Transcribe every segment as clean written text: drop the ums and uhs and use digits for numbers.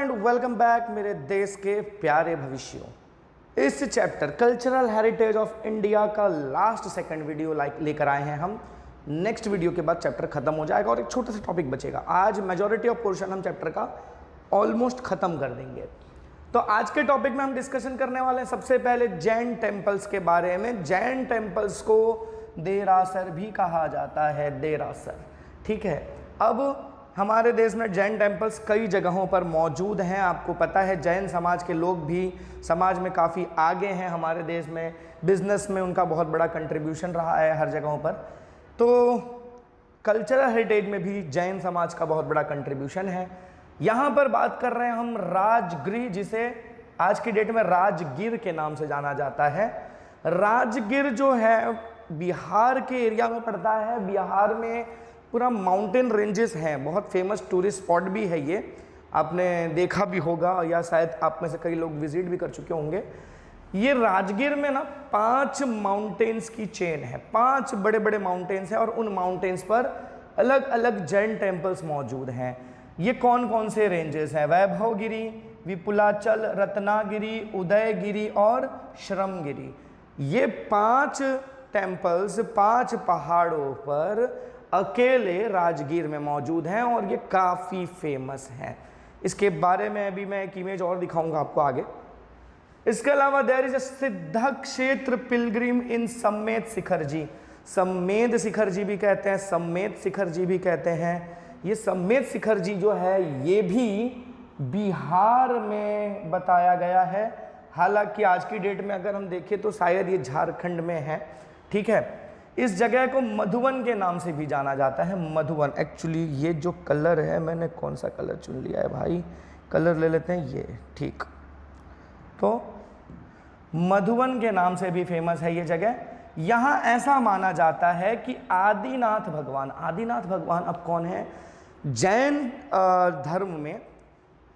And welcome back मेरे देश के प्यारे भविष्यों। इस chapter cultural heritage of India का लास्ट सेकंड वीडियो लेकर आए हैं हम। नेक्स्ट वीडियो के बाद चैप्टर खत्म हो जाएगा और एक छोटा सा टॉपिक बचेगा। आज मेजॉरिटी ऑफ पोर्शन हम चैप्टर का ऑलमोस्ट खत्म कर देंगे। तो आज के टॉपिक में हम डिस्कशन करने वाले हैं सबसे पहले जैन टेम्पल्स के बारे में। जैन टेम्पल्स को देरासर भी कहा जाता है, देरासर। ठीक है, अब हमारे देश में जैन टेम्पल्स कई जगहों पर मौजूद हैं। आपको पता है जैन समाज के लोग भी समाज में काफ़ी आगे हैं। हमारे देश में बिजनेस में उनका बहुत बड़ा कंट्रीब्यूशन रहा है हर जगहों पर। तो कल्चरल हेरिटेज में भी जैन समाज का बहुत बड़ा कंट्रीब्यूशन है। यहाँ पर बात कर रहे हैं हम राजगृह, जिसे आज की डेट में राजगीर के नाम से जाना जाता है। राजगीर जो है बिहार के एरिया में पड़ता है। बिहार में पूरा माउंटेन रेंजेस हैं, बहुत फेमस टूरिस्ट स्पॉट भी है ये, आपने देखा भी होगा या शायद आप में से कई लोग विजिट भी कर चुके होंगे। ये राजगीर में ना 5 माउंटेन्स की चेन है, 5 बड़े बड़े माउंटेन्स हैं और उन माउंटेन्स पर अलग अलग जैन टेम्पल्स मौजूद हैं। ये कौन कौन से रेंजेस हैं? वैभवगिरी, विपुलाचल, रत्नागिरी, उदयगिरी और श्रमगिरी। ये 5 टेम्पल्स 5 पहाड़ों पर अकेले राजगीर में मौजूद हैं और ये काफ़ी फेमस हैं। इसके बारे में अभी मैं एक इमेज और दिखाऊंगा आपको आगे। इसके अलावा देयर इज अ सिद्ध क्षेत्र पिलग्रिम इन सम्मेद शिखर जी। सम्मेद शिखर जी भी कहते हैं, सम्मेद शिखर जी भी कहते हैं। ये सम्मेद शिखर जी जो है ये भी बिहार में बताया गया है। हालांकि आज की डेट में अगर हम देखें तो शायद ये झारखंड में है। ठीक है, इस जगह को मधुवन के नाम से भी जाना जाता है। मधुवन, एक्चुअली ये जो कलर है, मैंने कौन सा कलर चुन लिया है भाई, कलर ले लेते हैं ये। ठीक, तो मधुवन के नाम से भी फेमस है ये जगह। यहाँ ऐसा माना जाता है कि आदिनाथ भगवान अब कौन है? जैन धर्म में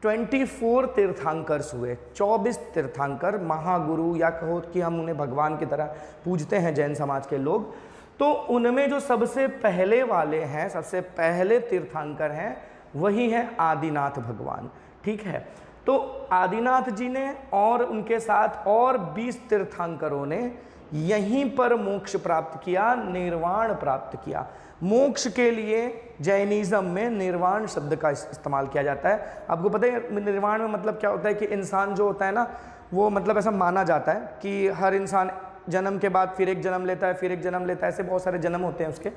24 तीर्थंकर्स हुए, 24 तीर्थंकर, महागुरु या कहो कि हम उन्हें भगवान की तरह पूजते हैं जैन समाज के लोग। तो उनमें जो सबसे पहले वाले हैं, सबसे पहले तीर्थंकर हैं, वही है आदिनाथ भगवान। ठीक है, तो आदिनाथ जी ने और उनके साथ और 20 तीर्थंकरों ने यहीं पर मोक्ष प्राप्त किया, निर्वाण प्राप्त किया। मोक्ष के लिए जैनिज्म में निर्वाण शब्द का इस्तेमाल किया जाता है। आपको पता है निर्वाण में मतलब क्या होता है कि इंसान जो होता है ना, वो मतलब ऐसा माना जाता है कि हर इंसान जन्म के बाद फिर एक जन्म लेता है, फिर एक जन्म लेता है, ऐसे बहुत सारे जन्म होते हैं उसके।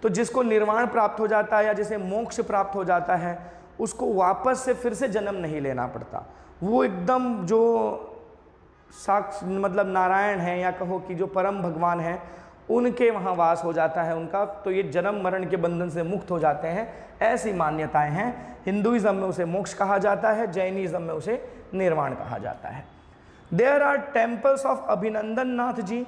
तो जिसको निर्वाण प्राप्त हो जाता है या जिसे मोक्ष प्राप्त हो जाता है, उसको वापस से फिर से जन्म नहीं लेना पड़ता। वो एकदम जो साक्ष मतलब नारायण हैं या कहो कि जो परम भगवान हैं, उनके वहाँ वास हो जाता है उनका। तो ये जन्म मरण के बंधन से मुक्त हो जाते हैं, ऐसी मान्यताएं हैं। हिंदुइज्म में उसे मोक्ष कहा जाता है, जैनिज्म में उसे निर्वाण कहा जाता है। देयर आर टेम्पल्स ऑफ अभिनंदन नाथ जी,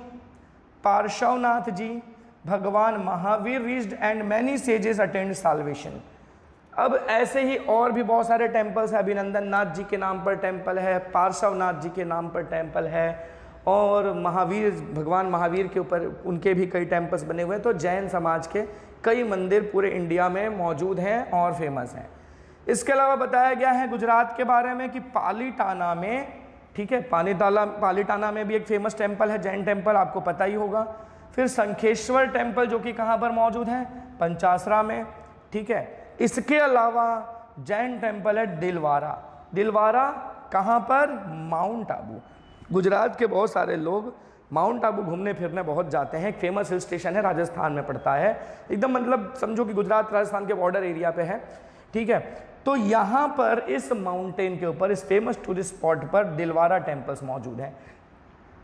पार्श्वनाथ जी, भगवान Mahavir reached and many sages attained salvation. अब ऐसे ही और भी बहुत सारे टेम्पल्स हैं। अभिनंदन नाथ जी के नाम पर टेम्पल है, पार्श्वनाथ जी के नाम पर टेम्पल है, और महावीर, भगवान महावीर के ऊपर उनके भी कई टेम्पल्स बने हुए हैं। तो जैन समाज के कई मंदिर पूरे इंडिया में मौजूद हैं और फेमस हैं। इसके अलावा बताया गया है गुजरात के बारे में कि पालीटाना में, ठीक है, पालीटाना में भी एक फेमस टेम्पल है, जैन टेम्पल, आपको पता ही होगा। फिर शंखेश्वर टेम्पल जो कि कहाँ पर मौजूद है? पंचासरा में। ठीक है, इसके अलावा जैन टेम्पल है दिलवारा। दिलवारा कहाँ पर? माउंट आबू। गुजरात के बहुत सारे लोग माउंट आबू घूमने फिरने बहुत जाते हैं। एक फेमस हिल स्टेशन है, राजस्थान में पड़ता है, एकदम मतलब समझो कि गुजरात राजस्थान के बॉर्डर एरिया पे है। ठीक है, तो यहाँ पर इस माउंटेन के ऊपर, इस फेमस टूरिस्ट स्पॉट पर दिलवारा टेम्पल्स मौजूद हैं।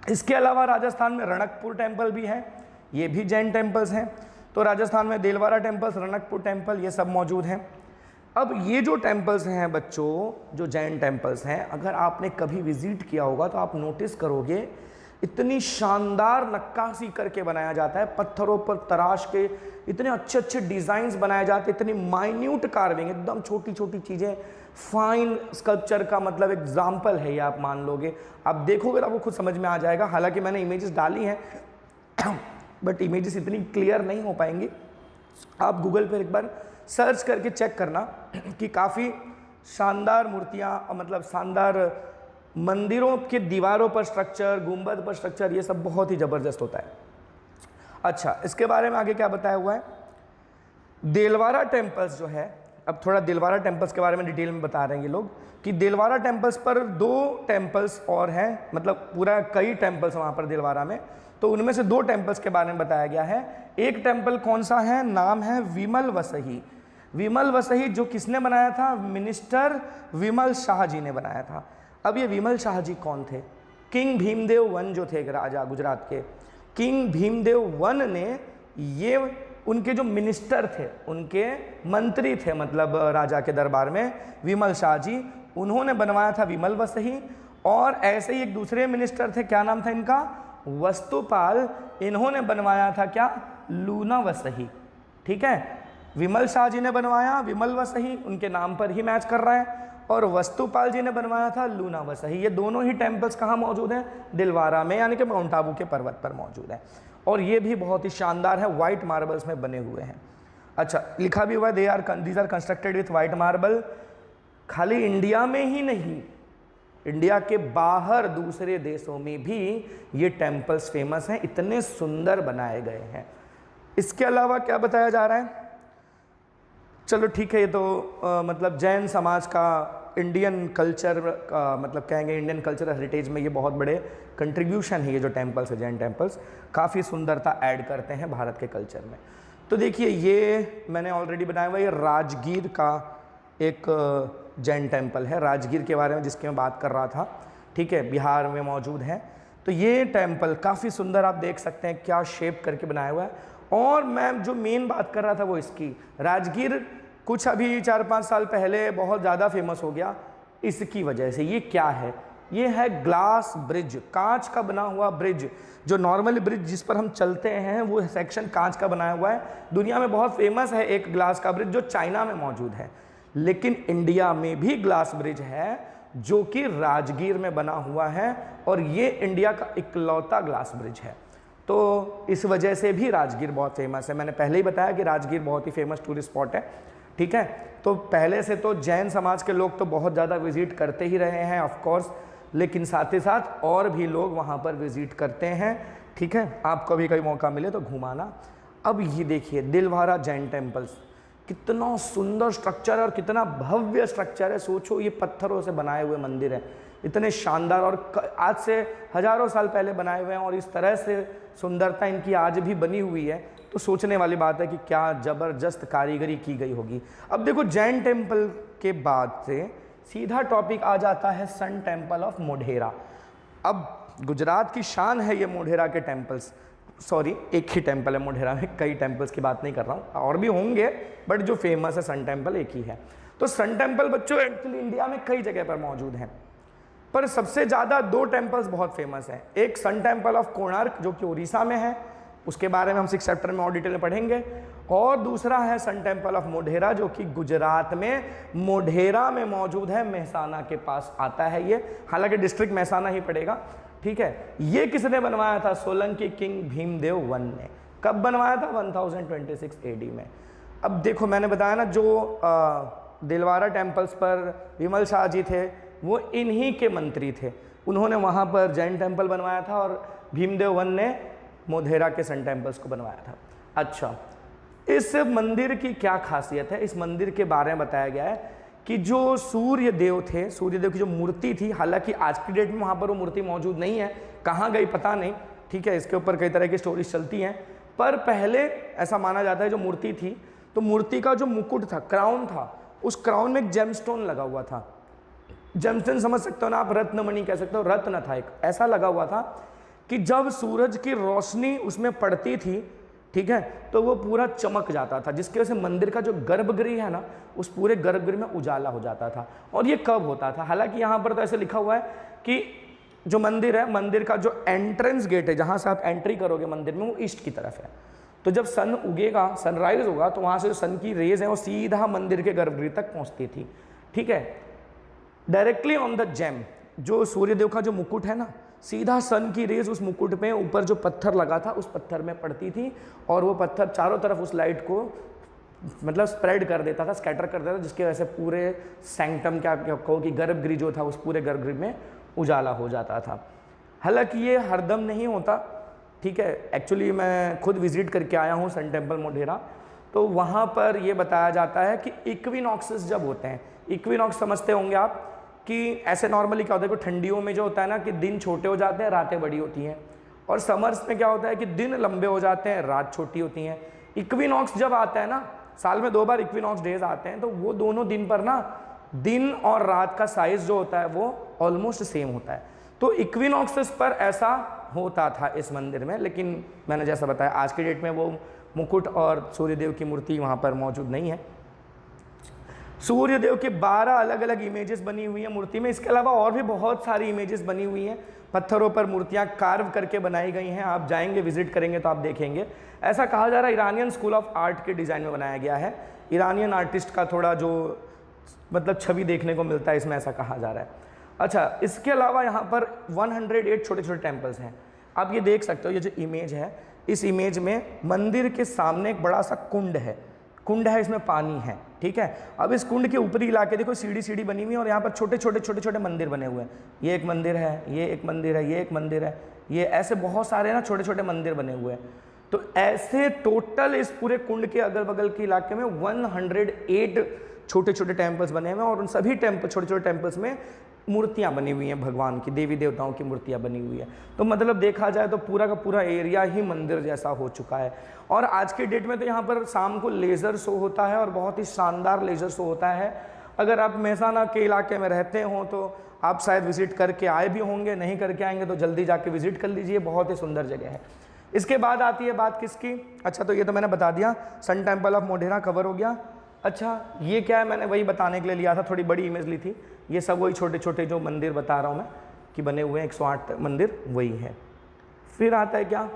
इसके अलावा राजस्थान में रणकपुर टेम्पल भी है, ये भी जैन टेम्पल्स हैं। तो राजस्थान में दिलवारा टेम्पल्स, रणकपुर टेम्पल, ये सब मौजूद हैं। अब ये जो टेम्पल्स हैं बच्चों, जो जैन टेम्पल्स हैं, अगर आपने कभी विजिट किया होगा तो आप नोटिस करोगे इतनी शानदार नक्काशी करके बनाया जाता है, पत्थरों पर तराश के इतने अच्छे अच्छे डिज़ाइंस बनाए जाते हैं, इतनी माइन्यूट कार्विंग, एकदम छोटी छोटी चीज़ें, फाइन स्कल्पचर का मतलब एग्जाम्पल है ये, आप मान लोगे। आप देखोगे तो आपको खुद समझ में आ जाएगा। हालांकि मैंने इमेजेस डाली हैं बट इमेजेस इतनी क्लियर नहीं हो पाएंगी। आप गूगल पर एक बार सर्च करके चेक करना कि काफ़ी शानदार मूर्तियाँ, मतलब शानदार मंदिरों के दीवारों पर स्ट्रक्चर, गुंबद पर स्ट्रक्चर, ये सब बहुत ही ज़बरदस्त होता है। अच्छा, इसके बारे में आगे क्या बताया हुआ है, देलवारा टेम्पल्स जो है, अब थोड़ा देलवारा टेम्पल्स के बारे में डिटेल में बता रहे हैं ये लोग कि देलवारा टेम्पल्स पर 2 टेम्पल्स और हैं, मतलब पूरा कई टेम्पल्स वहाँ पर देलवारा में, तो उनमें से 2 टेम्पल्स के बारे में बताया गया है। एक टेम्पल कौन सा है, नाम है विमल वसही। विमल वसही जो किसने बनाया था, मिनिस्टर विमल शाह जी ने बनाया था। अब ये विमल शाह जी कौन थे, किंग भीमदेव वन जो थे राजा गुजरात के, किंग भीमदेव वन ने ये उनके जो मिनिस्टर थे, उनके मंत्री थे, मतलब राजा के दरबार में विमल शाह जी, उन्होंने बनवाया था विमल वसही। और ऐसे ही एक दूसरे मिनिस्टर थे, क्या नाम था इनका, वस्तुपाल, इन्होंने बनवाया था क्या, लूना वसही। ठीक है, विमल शाह जी ने बनवाया विमल वसही, उनके नाम पर ही मैच कर रहा है, और वस्तुपाल जी ने बनवाया था लूना वसही। ये दोनों ही टेम्पल्स कहाँ मौजूद हैं, दिलवारा में, यानी कि माउंट आबू के पर्वत पर मौजूद है। और ये भी बहुत ही शानदार है, वाइट मार्बल्स में बने हुए हैं। अच्छा, लिखा भी हुआ है these are constructed with white marble. खाली इंडिया में ही नहीं, इंडिया के बाहर दूसरे देशों में भी ये टेम्पल्स फेमस हैं, इतने सुंदर बनाए गए हैं। इसके अलावा क्या बताया जा रहा है, चलो ठीक है, ये तो मतलब जैन समाज का, इंडियन कल्चर का, मतलब कहेंगे इंडियन कल्चरल हेरिटेज में ये बहुत बड़े कंट्रीब्यूशन है। ये जो टेम्पल्स है, जैन टेम्पल्स, काफ़ी सुंदरता ऐड करते हैं भारत के कल्चर में। तो देखिए, ये मैंने ऑलरेडी बनाया हुआ, ये राजगीर का एक जैन टेम्पल है, राजगीर के बारे में जिसकी मैं बात कर रहा था। ठीक है, बिहार में मौजूद है। तो ये टेम्पल काफ़ी सुंदर, आप देख सकते हैं क्या शेप करके बनाया हुआ है। और मैं जो मेन बात कर रहा था वो इसकी, राजगीर कुछ अभी 4-5 साल पहले बहुत ज़्यादा फेमस हो गया इसकी वजह से। ये क्या है, ये है ग्लास ब्रिज, कांच का बना हुआ ब्रिज। जो नॉर्मल ब्रिज जिस पर हम चलते हैं वो सेक्शन कांच का बनाया हुआ है। दुनिया में बहुत फेमस है एक ग्लास का ब्रिज जो चाइना में मौजूद है, लेकिन इंडिया में भी ग्लास ब्रिज है जो कि राजगीर में बना हुआ है, और ये इंडिया का इकलौता ग्लास ब्रिज है। तो इस वजह से भी राजगीर बहुत फेमस है। मैंने पहले ही बताया कि राजगीर बहुत ही फेमस टूरिस्ट स्पॉट है। ठीक है, तो पहले से तो जैन समाज के लोग तो बहुत ज़्यादा विजिट करते ही रहे हैं ऑफ कोर्स, लेकिन साथ ही साथ और भी लोग वहाँ पर विजिट करते हैं। ठीक है, आपको भी कभी मौका मिले तो घुमाना। अब ये देखिए, दिलवारा जैन टेम्पल्स, कितना सुंदर स्ट्रक्चर और कितना भव्य स्ट्रक्चर है। सोचो, ये पत्थरों से बनाए हुए मंदिर हैं, इतने शानदार, और आज से हजारों साल पहले बनाए हुए हैं, और इस तरह से सुंदरता इनकी आज भी बनी हुई है। तो सोचने वाली बात है कि क्या ज़बरदस्त कारीगरी की गई होगी। अब देखो, जैन टेम्पल के बाद से सीधा टॉपिक आ जाता है सन टेम्पल ऑफ मोढेरा। अब गुजरात की शान है ये मोढेरा के टेम्पल्स। सॉरी, एक ही टेम्पल है मोढेरा में, कई टेम्पल्स की बात नहीं कर रहा हूँ, और भी होंगे, बट जो फेमस है सन टेम्पल एक ही है। तो सन टेम्पल बच्चों एक्चुअली इंडिया में कई जगह पर मौजूद हैं, पर सबसे ज़्यादा 2 टेम्पल्स बहुत फेमस हैं। एक सन टेम्पल ऑफ कोणार्क जो कि उड़ीसा में है, उसके बारे में हम 6th चैप्टर में और डिटेल में पढ़ेंगे, और दूसरा है सन टेम्पल ऑफ मोढेरा जो कि गुजरात में मोढेरा में मौजूद है, मेहसाना के पास आता है ये, हालांकि डिस्ट्रिक्ट मेहसाना ही पड़ेगा। ठीक है, ये किसने बनवाया था, सोलंकी किंग भीमदेव वन ने। कब बनवाया था, 1026 AD में। अब देखो, मैंने बताया ना, जो दिलवारा टेम्पल्स पर विमल शाह जी थे वो इन्हीं के मंत्री थे, उन्होंने वहाँ पर जैन टेम्पल बनवाया था, और भीमदेव वन ने मोढेरा के सन टेम्पल्स को बनवाया था। अच्छा, इस मंदिर की क्या खासियत है, इस मंदिर के बारे में बताया गया है कि जो सूर्य देव थे, सूर्य देव की जो मूर्ति थी, हालांकि आज की डेट में वहाँ पर वो मूर्ति मौजूद नहीं है, कहाँ गई पता नहीं। ठीक है, इसके ऊपर कई तरह की स्टोरीज चलती हैं, पर पहले ऐसा माना जाता है जो मूर्ति थी, तो मूर्ति का जो मुकुट था, क्राउन था, उस क्राउन में एक जेमस्टोन लगा हुआ था। जेमस्टोन समझ सकते हो ना आप, रत्नमणि कह सकते हो, रत्न था एक, ऐसा लगा हुआ था कि जब सूरज की रोशनी उसमें पड़ती थी, ठीक है, तो वो पूरा चमक जाता था, जिसकी वजह से मंदिर का जो गर्भगृह है ना, उस पूरे गर्भगृह में उजाला हो जाता था। और ये कब होता था, हालांकि यहाँ पर तो ऐसे लिखा हुआ है कि जो मंदिर है, मंदिर का जो एंट्रेंस गेट है, जहाँ से आप एंट्री करोगे मंदिर में, वो ईस्ट की तरफ है। तो जब सन उगेगा, सनराइज होगा, तो वहाँ से जो सन की रेज है वो सीधा मंदिर के गर्भगृह तक पहुँचती थी। ठीक है, डायरेक्टली ऑन द जेम, जो सूर्यदेव का जो मुकुट है ना, सीधा सन की रेज उस मुकुट में ऊपर जो पत्थर लगा था उस पत्थर में पड़ती थी, और वो पत्थर चारों तरफ उस लाइट को मतलब स्प्रेड कर देता था, स्कैटर कर देता था, जिसकी वजह से पूरे सैंक्टम क्या कहो कि गर्भगृह जो था उस पूरे गर्भगृह में उजाला हो जाता था। हालांकि ये हरदम नहीं होता, ठीक है। एक्चुअली मैं खुद विजिट करके आया हूँ सन टेम्पल मोढेरा, तो वहाँ पर ये बताया जाता है कि इक्विनॉक्सेस जब होते हैं, इक्विनॉक्स समझते होंगे आप कि ऐसे नॉर्मली क्या होता है कि ठंडियों में जो होता है ना कि दिन छोटे हो जाते हैं, रातें बड़ी होती हैं, और समर्स में क्या होता है कि दिन लंबे हो जाते हैं, रात छोटी होती हैं। इक्विनॉक्स जब आता है ना, साल में 2 बार इक्विनॉक्स डेज आते हैं, तो वो दोनों दिन पर ना दिन और रात का साइज जो होता है वो ऑलमोस्ट सेम होता है। तो इक्विनॉक्सेस पर ऐसा होता था इस मंदिर में, लेकिन मैंने जैसा बताया आज के डेट में वो मुकुट और सूर्यदेव की मूर्ति वहाँ पर मौजूद नहीं है। सूर्यदेव के 12 अलग अलग इमेजेस बनी हुई हैं मूर्ति में। इसके अलावा और भी बहुत सारी इमेजेस बनी हुई हैं, पत्थरों पर मूर्तियाँ कार्व करके बनाई गई हैं। आप जाएंगे, विजिट करेंगे तो आप देखेंगे। ऐसा कहा जा रहा है ईरानियन स्कूल ऑफ आर्ट के डिज़ाइन में बनाया गया है। ईरानियन आर्टिस्ट का थोड़ा जो मतलब छवि देखने को मिलता है इसमें, ऐसा कहा जा रहा है। अच्छा, इसके अलावा यहाँ पर 108 छोटे छोटे टेम्पल्स हैं। आप ये देख सकते हो, ये जो इमेज है, इस इमेज में मंदिर के सामने एक बड़ा सा कुंड है, इसमें पानी है, ठीक है। अब इस कुंड के ऊपरी इलाके देखो सीढ़ी बनी हुई है, और यहाँ पर छोटे छोटे मंदिर बने हुए हैं। ये एक मंदिर है, ये एक मंदिर है, ये एक मंदिर है, ये ऐसे बहुत सारे ना छोटे छोटे मंदिर बने हुए हैं। तो ऐसे टोटल इस पूरे कुंड के अगल बगल के इलाके में 108 छोटे छोटे टेम्पल्स बने हुए हैं, और उन सभी टेम्पल छोटे छोटे टेम्पल्स में मूर्तियाँ बनी हुई हैं, भगवान की, देवी देवताओं की मूर्तियाँ बनी हुई है। तो मतलब देखा जाए तो पूरा का पूरा एरिया ही मंदिर जैसा हो चुका है। और आज के डेट में तो यहाँ पर शाम को लेज़र शो होता है, और बहुत ही शानदार लेज़र शो होता है। अगर आप मेहसाना के इलाके में रहते हो तो आप शायद विजिट करके आए भी होंगे, नहीं करके आएंगे तो जल्दी जाके विजिट कर लीजिए, बहुत ही सुंदर जगह है। इसके बाद आती है बात किसकी? अच्छा, तो ये तो मैंने बता दिया, sun temple of Modhera cover हो गया। अच्छा, ये क्या है? मैंने वही बताने के लिए लिया था, थोड़ी बड़ी इमेज ली थी। ये सब वही छोटे छोटे जो मंदिर बता रहा हूँ मैं कि बने हुए हैं, 108 मंदिर वही है। फिर आता है क्या?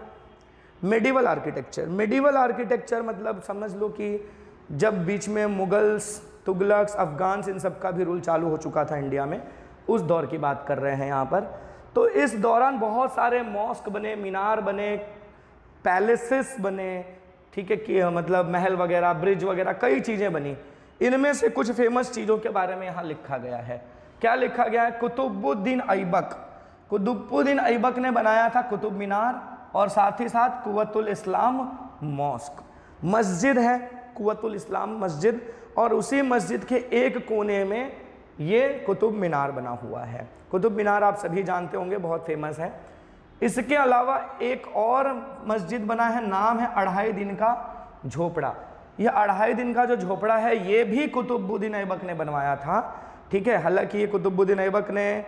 Medieval architecture. मेडिवल आर्किटेक्चर मतलब समझ लो कि जब बीच में मुगल्स, तुगलक्स, अफगान्स, इन सब का भी रूल चालू हो चुका था इंडिया में, उस दौर की बात कर रहे हैं यहाँ पर। तो इस दौरान बहुत सारे मॉस्क बने, मीनार बने, पैलेसेस बने, ठीक है, कि मतलब महल वगैरह, ब्रिज वगैरह, कई चीज़ें बनी। इनमें से कुछ फेमस चीज़ों के बारे में यहाँ लिखा गया है। क्या लिखा गया है? कुतुबुद्दीन ऐबक, कुतुबुद्दीन ऐबक ने बनाया था कुतुब मीनार, और साथ ही साथ कुव्वतुल इस्लाम मॉस्क। मस्जिद है कुव्वतुल इस्लाम मस्जिद, और उसी मस्जिद के एक कोने में ये कुतुब मीनार बना हुआ है। कुतुब मीनार आप सभी जानते होंगे, बहुत फेमस है। इसके अलावा एक और मस्जिद बना है, नाम है 2.5 दिन का झोपड़ा। ये 2.5 दिन का जो झोपड़ा है ये भी कुतुबुद्दीन ऐबक ने बनवाया था, ठीक है। हालांकि ये कुतुबुद्दीन ऐबक ने,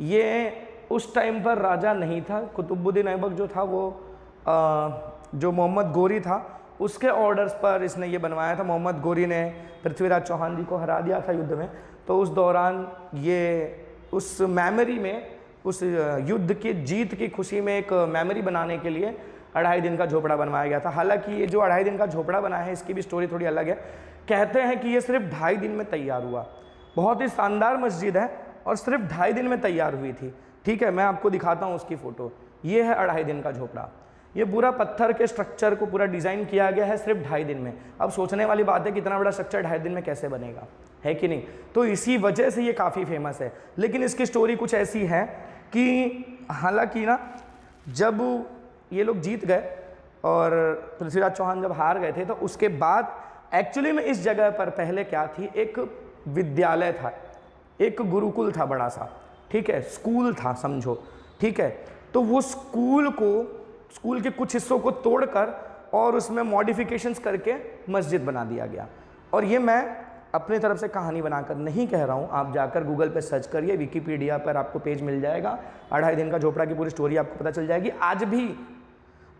ये उस टाइम पर राजा नहीं था। कुतुबुद्दीन ऐबक जो था वो जो मोहम्मद गोरी था उसके ऑर्डर्स पर इसने ये बनवाया था। मोहम्मद गोरी ने पृथ्वीराज चौहान जी को हरा दिया था युद्ध में, तो उस दौरान ये उस मेमोरी में, उस युद्ध की जीत की खुशी में एक मेमोरी बनाने के लिए 2.5 दिन का झोपड़ा बनवाया गया था। हालांकि ये जो 2.5 दिन का झोपड़ा बना है इसकी भी स्टोरी थोड़ी अलग है। कहते हैं कि ये सिर्फ 2.5 दिन में तैयार हुआ। बहुत ही शानदार मस्जिद है और सिर्फ 2.5 दिन में तैयार हुई थी, ठीक है। मैं आपको दिखाता हूँ उसकी फ़ोटो। ये है 2.5 दिन का झोपड़ा। ये पूरा पत्थर के स्ट्रक्चर को पूरा डिज़ाइन किया गया है सिर्फ 2.5 दिन में। अब सोचने वाली बात है कि इतना बड़ा स्ट्रक्चर 2.5 दिन में कैसे बनेगा, है कि नहीं। तो इसी वजह से ये काफ़ी फेमस है। लेकिन इसकी स्टोरी कुछ ऐसी है कि हालांकि ना जब ये लोग जीत गए और पृथ्वीराज चौहान जब हार गए थे, तो उसके बाद एक्चुअली में इस जगह पर पहले क्या थी, एक विद्यालय था, एक गुरुकुल था बड़ा सा, ठीक है, स्कूल था समझो, ठीक है। तो वो स्कूल के कुछ हिस्सों को तोड़कर और उसमें मॉडिफिकेशंस करके मस्जिद बना दिया गया। और ये मैं अपनी तरफ से कहानी बनाकर नहीं कह रहा हूँ, आप जाकर गूगल पे सर्च करिए, विकीपीडिया पर आपको पेज मिल जाएगा, 2.5 दिन का झोपड़ा की पूरी स्टोरी आपको पता चल जाएगी। आज भी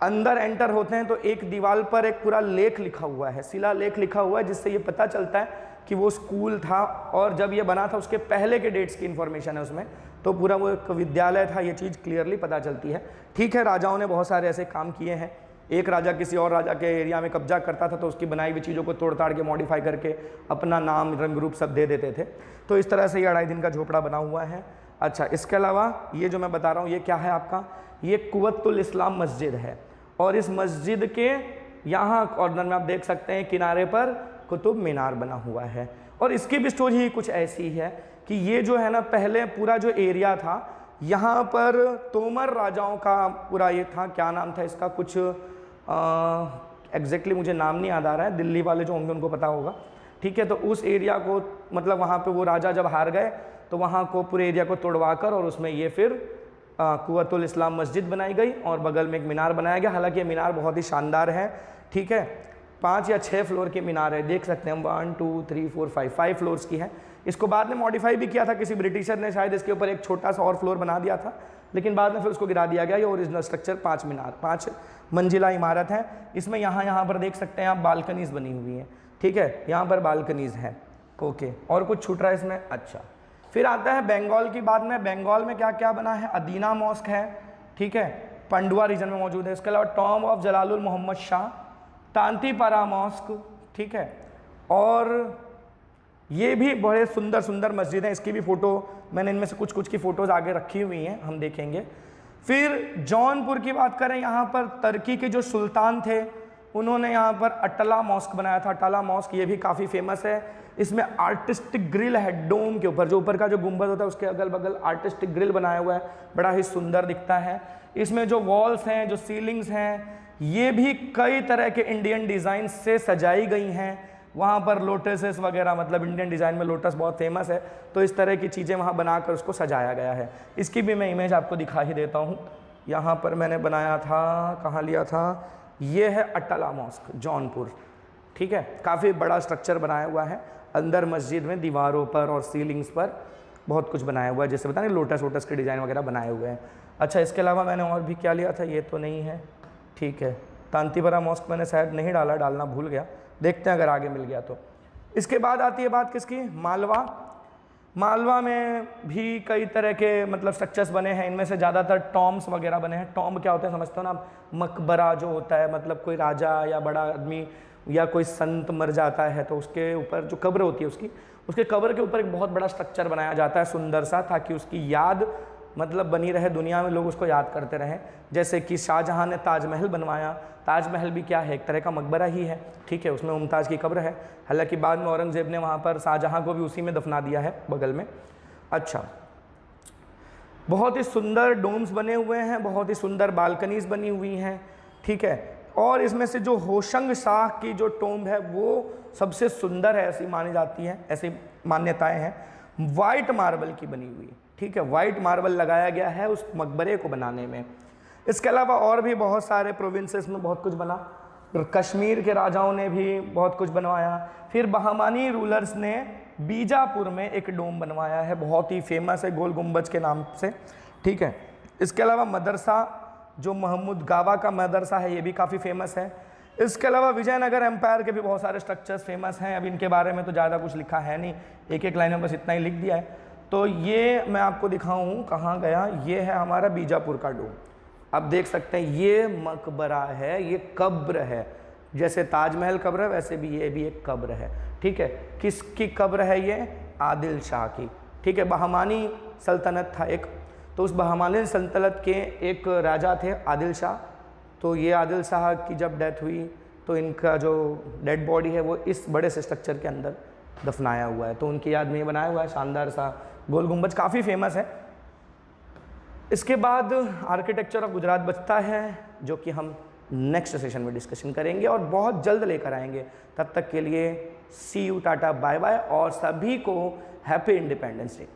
अंदर एंटर होते हैं तो एक दीवार पर एक पूरा लेख लिखा हुआ है, शिला लेख लिखा हुआ है, जिससे ये पता चलता है कि वो स्कूल था और जब ये बना था उसके पहले के डेट्स की इन्फॉर्मेशन है उसमें। तो पूरा वो एक विद्यालय था, ये चीज़ क्लियरली पता चलती है, ठीक है। राजाओं ने बहुत सारे ऐसे काम किए हैं। एक राजा किसी और राजा के एरिया में कब्जा करता था तो उसकी बनाई हुई चीज़ों को तोड़ ताड़ के मॉडिफाई करके अपना नाम, रंग रूप सब दे देते थे। तो इस तरह से ये 2.5 दिन का झोपड़ा बना हुआ है। अच्छा, इसके अलावा ये जो मैं बता रहा हूँ ये क्या है आपका, ये कुव्वतुल इस्लाम मस्जिद है। और इस मस्जिद के यहाँ कॉर्नर में आप देख सकते हैं किनारे पर कुतुब मीनार बना हुआ है। और इसकी भी स्टोरी कुछ ऐसी है कि ये जो है ना, पहले पूरा जो एरिया था यहाँ पर तोमर राजाओं का पूरा ये था, क्या नाम था इसका, कुछ एग्जैक्टली मुझे नाम नहीं याद आ रहा है, दिल्ली वाले जो होंगे उनको पता होगा, ठीक है। तो उस एरिया को मतलब वहाँ पे वो राजा जब हार गए तो वहाँ को पूरे एरिया को तोड़वा कर और उसमें ये फिर कुव्वतुल इस्लाम मस्जिद बनाई गई और बगल में एक मीनार बनाया गया। हालांकि ये मीनार बहुत ही शानदार है, ठीक है। 5 या 6 फ्लोर की मीनार है, देख सकते हैं हम, 1 2 3 4 5 फ्लोर्स की है। इसको बाद में मॉडिफाई भी किया था किसी ब्रिटिशर ने, शायद इसके ऊपर एक छोटा सा और फ्लोर बना दिया था, लेकिन बाद में फिर उसको गिरा दिया गया। ये ओरिजिनल स्ट्रक्चर 5 मंजिला इमारत है। इसमें यहाँ पर देख सकते हैं आप बालकनीज बनी हुई हैं, ठीक है, यहाँ पर बालकनीज हैं, ओके। और कुछ छूट रहा है इसमें, अच्छा। फिर आता है बंगाल की बात में। बंगाल में क्या क्या बना है, अदीना मॉस्क है, ठीक है, पंडुआ रीजन में मौजूद है। इसके अलावा tomb of Jalalul Mohammad Shah, Tantipara mosque, ठीक है। और ये भी बड़े सुंदर सुंदर मस्जिद हैं, इसकी भी फ़ोटो मैंने इनमें से कुछ की फ़ोटोज़ आगे रखी हुई हैं, हम देखेंगे। फिर जौनपुर की बात करें, यहाँ पर तुर्की के जो सुल्तान थे उन्होंने यहाँ पर अटला मॉस्क बनाया था। अटला मॉस्क ये भी काफ़ी फेमस है। इसमें आर्टिस्टिक ग्रिल है डोम के ऊपर, जो ऊपर का जो गुंबद होता है उसके अगल बगल आर्टिस्टिक ग्रिल बनाया हुआ है, बड़ा ही सुंदर दिखता है। इसमें जो वॉल्स हैं, जो सीलिंग्स हैं, ये भी कई तरह के इंडियन डिज़ाइन से सजाई गई हैं। वहाँ पर लोटसेस वगैरह, मतलब इंडियन डिज़ाइन में लोटस बहुत फेमस है, तो इस तरह की चीज़ें वहाँ बनाकर उसको सजाया गया है। इसकी भी मैं इमेज आपको दिखा ही देता हूँ। यहाँ पर मैंने बनाया था, कहाँ लिया था, ये है अटला मॉस्क जौनपुर, ठीक है। काफ़ी बड़ा स्ट्रक्चर बनाया हुआ है, अंदर मस्जिद में दीवारों पर और सीलिंग्स पर बहुत कुछ बनाया हुआ है, जैसे बताएं लोटस वोटस के डिज़ाइन वगैरह बनाए हुए हैं। अच्छा, इसके अलावा मैंने और भी क्या लिया था, ये तो नहीं है, ठीक है। तांतीपारा मॉस्क मैंने शायद नहीं डाला, डालना भूल गया, देखते हैं अगर आगे मिल गया तो। इसके बाद आती है बात किसकी, मालवा। मालवा में भी कई तरह के मतलब स्ट्रक्चर्स बने हैं, इनमें से ज़्यादातर टॉम्स वगैरह बने हैं। टॉम्ब क्या होता है समझते हो ना, मकबरा जो होता है, मतलब कोई राजा या बड़ा आदमी या कोई संत मर जाता है तो उसके ऊपर जो कब्र होती है उसके कब्र के ऊपर एक बहुत बड़ा स्ट्रक्चर बनाया जाता है सुंदर सा, ताकि उसकी याद मतलब बनी रहे, दुनिया में लोग उसको याद करते रहें। जैसे कि शाहजहाँ ने ताजमहल बनवाया, ताजमहल भी क्या है, एक तरह का मकबरा ही है, ठीक है, उसमें मुमताज़ की कब्र है। हालांकि बाद में औरंगज़ेब ने वहाँ पर शाहजहाँ को भी उसी में दफना दिया है बगल में। अच्छा, बहुत ही सुंदर डोम्स बने हुए हैं, बहुत ही सुंदर बालकनीज बनी हुई हैं, ठीक है। और इसमें से जो होशंग शाह की जो टोम्ब है वो सबसे सुंदर है, ऐसी मानी जाती है, ऐसी मान्यताएं हैं। वाइट मार्बल की बनी हुई, ठीक है, वाइट मार्बल लगाया गया है उस मकबरे को बनाने में। इसके अलावा और भी बहुत सारे प्रोविंसेस में बहुत कुछ बना। कश्मीर के राजाओं ने भी बहुत कुछ बनवाया। फिर बहमानी रूलर्स ने बीजापुर में एक डोम बनवाया है, बहुत ही फेमस है, गोल गुम्बज के नाम से, ठीक है। इसके अलावा मदरसा जो महमूद गावा का मदरसा है, ये भी काफ़ी फेमस है। इसके अलावा विजयनगर एम्पायर के भी बहुत सारे स्ट्रक्चर्स फेमस हैं। अब इनके बारे में तो ज़्यादा कुछ लिखा है नहीं, एक एक लाइन में बस इतना ही लिख दिया है। तो ये मैं आपको दिखाऊँ कहाँ गया, ये है हमारा बीजापुर का डोम। अब देख सकते हैं ये मकबरा है, ये कब्र है, जैसे ताजमहल कब्र है वैसे भी ये भी एक कब्र है, ठीक है। किसकी कब्र है ये, आदिल शाह की, ठीक है। बहमानी सल्तनत था एक, तो उस बहमानी सल्तनत के एक राजा थे आदिल शाह। तो ये आदिल शाह की जब डेथ हुई तो इनका जो डेड बॉडी है वो इस बड़े से स्ट्रक्चर के अंदर दफनाया हुआ है, तो उनकी याद में ये बनाया हुआ है शानदार सा गोल गुम्बज, काफ़ी फेमस है। इसके बाद आर्किटेक्चर ऑफ गुजरात बचता है, जो कि हम नेक्स्ट सेशन में डिस्कशन करेंगे और बहुत जल्द लेकर आएंगे। तब तक के लिए सी यू, टाटा, बाय बाय, और सभी को हैप्पी इंडिपेंडेंस डे।